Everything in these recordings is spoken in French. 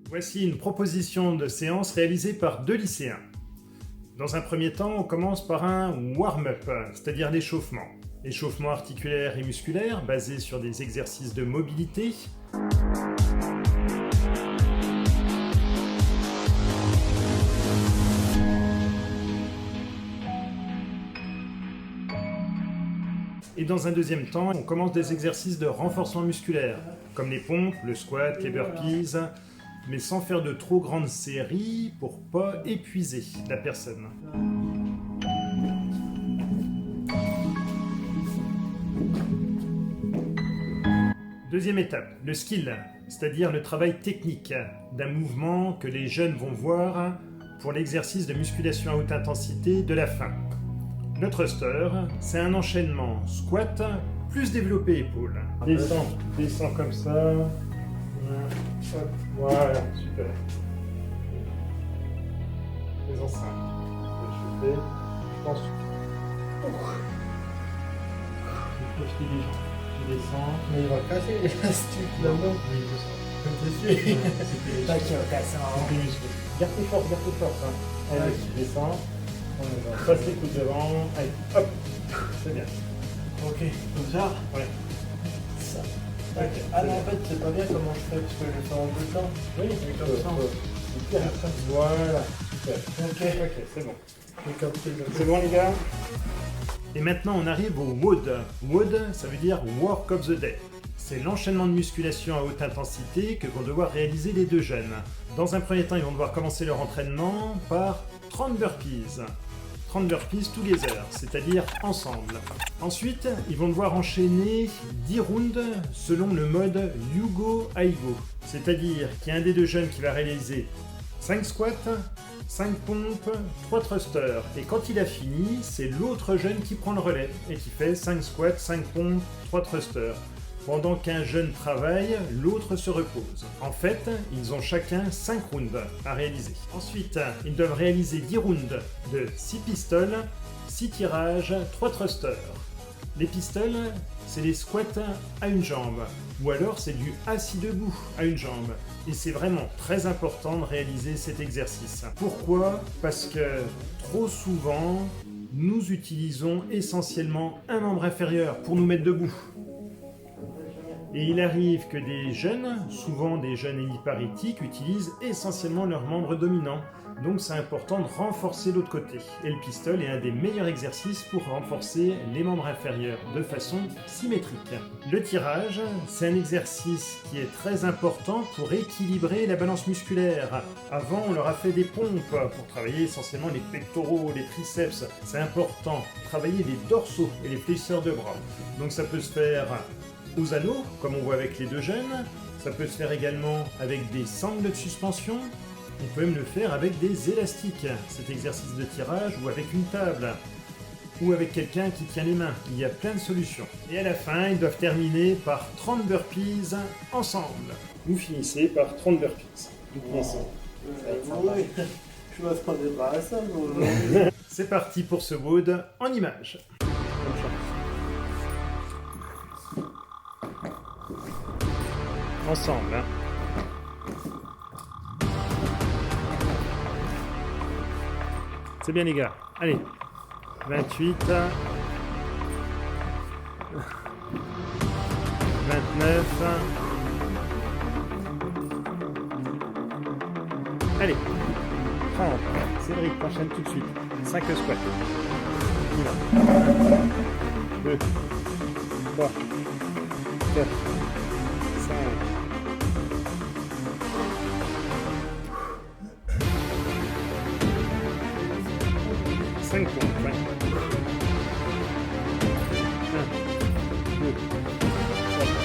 Voici une proposition de séance réalisée par 2 lycéens. Dans un premier temps, on commence par un warm-up, c'est-à-dire l'échauffement. Échauffement articulaire et musculaire basé sur des exercices de mobilité. Et dans un deuxième temps, on commence des exercices de renforcement musculaire, comme les pompes, le squat, les burpees, mais sans faire de trop grandes séries pour pas épuiser la personne. Deuxième étape, le skill, c'est-à-dire le travail technique d'un mouvement que les jeunes vont voir pour l'exercice de musculation à haute intensité de la fin. Le thruster, c'est un enchaînement squat plus développé épaule. Descends comme ça. Hop, voilà, super. Les enceintes. Je pense. Je descends. Mais il va casser l'élastique là-bas. Oui, je sens. T'es sûr? Là, qui va casser en Garde tes forces, hein. Allez, tu descends. On va passer le coup devant. Allez, hop. C'est bien. Ok, comme ça? Ouais. Ça. Ok. Ah non, en fait, c'est pas bien comment je fais parce que je le fais en deux temps. Oui, comme ça. Voilà, super. Ok, C'est bon. j'ai capté le C'est bon les gars? Et maintenant on arrive au WOD. WOD, ça veut dire Work of the Day. C'est l'enchaînement de musculation à haute intensité que vont devoir réaliser les deux jeunes. Dans un premier temps, ils vont devoir commencer leur entraînement par 30 burpees. 30 burpees tous les heures, c'est-à-dire ensemble. Ensuite, ils vont devoir enchaîner 10 rounds selon le mode You Go, I Go. C'est-à-dire qu'il y a un des deux jeunes qui va réaliser 5 squats, 5 pompes, 3 thrusters. Et quand il a fini, c'est l'autre jeune qui prend le relais et qui fait 5 squats, 5 pompes, 3 thrusters. Pendant qu'un jeune travaille, l'autre se repose. En fait, ils ont chacun 5 rounds à réaliser. Ensuite, ils doivent réaliser 10 rounds de 6 pistoles, 6 tirages, 3 thrusters. Les pistoles, c'est les squats à une jambe, ou alors c'est du assis debout à une jambe. Et c'est vraiment très important de réaliser cet exercice. Pourquoi? Parce que trop souvent, nous utilisons essentiellement un membre inférieur pour nous mettre debout. Et il arrive que des jeunes, souvent des jeunes hémiparétiques, utilisent essentiellement leur membre dominant. Donc c'est important de renforcer l'autre côté. Et le pistol est un des meilleurs exercices pour renforcer les membres inférieurs de façon symétrique. Le tirage, c'est un exercice qui est très important pour équilibrer la balance musculaire. Avant, on leur a fait des pompes pour travailler essentiellement les pectoraux, les triceps. C'est important, travailler les dorsaux et les fléchisseurs de bras. Donc ça peut se faire aux anneaux, comme on voit avec les deux jeunes. Ça peut se faire également avec des sangles de suspension. On peut même le faire avec des élastiques, cet exercice de tirage, ou avec une table, ou avec quelqu'un qui tient les mains. Il y a plein de solutions. Et à la fin, ils doivent terminer par 30 burpees ensemble. Vous finissez par 30 burpees. Vous finissez. Oui, je m'attendais pas à ça. Mais... C'est parti pour ce WOD en images. Ensemble, hein. C'est bien les gars. Allez. 28. 29. Allez. 30. Cédric, t'enchaînes tout de suite. 5 squats. On y va. 2. 3. 4. 5. 5 pompes, 5. 1, 2, 3, 4.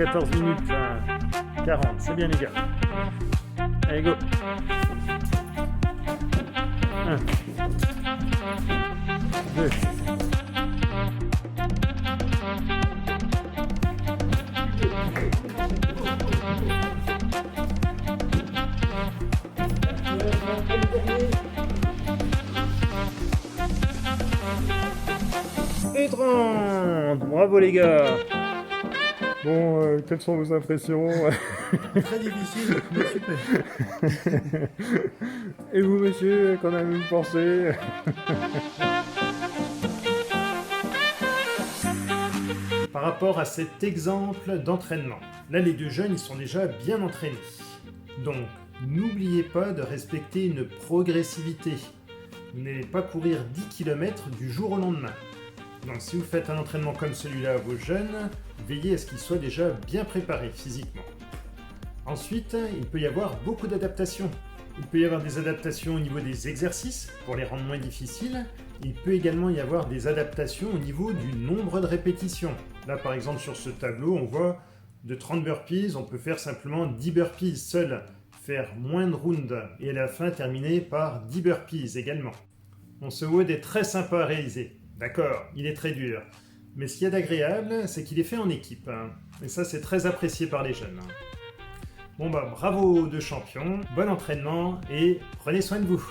14 minutes 40, c'est bien les gars. Allez, go. 1, 2. Et 30. Bravo les gars. Bon, quelles sont vos impressions? Très difficile, mais super. Et vous, monsieur, qu'en avez-vous pensé? Par rapport à cet exemple d'entraînement, là les deux jeunes ils sont déjà bien entraînés. Donc, n'oubliez pas de respecter une progressivité. Vous n'allez pas courir 10 km du jour au lendemain. Donc si vous faites un entraînement comme celui-là à vos jeunes, veillez à ce qu'ils soient déjà bien préparés physiquement. Ensuite, il peut y avoir beaucoup d'adaptations. Il peut y avoir des adaptations au niveau des exercices pour les rendre moins difficiles. Il peut également y avoir des adaptations au niveau du nombre de répétitions. Là par exemple sur ce tableau, on voit de 30 burpees, on peut faire simplement 10 burpees seuls, faire moins de rounds et à la fin terminer par 10 burpees également. Bon, ce WOD est très sympa à réaliser. D'accord, il est très dur. Mais ce qu'il y a d'agréable, c'est qu'il est fait en équipe. Et ça, c'est très apprécié par les jeunes. Bon bah, bravo aux deux champions, bon entraînement et prenez soin de vous.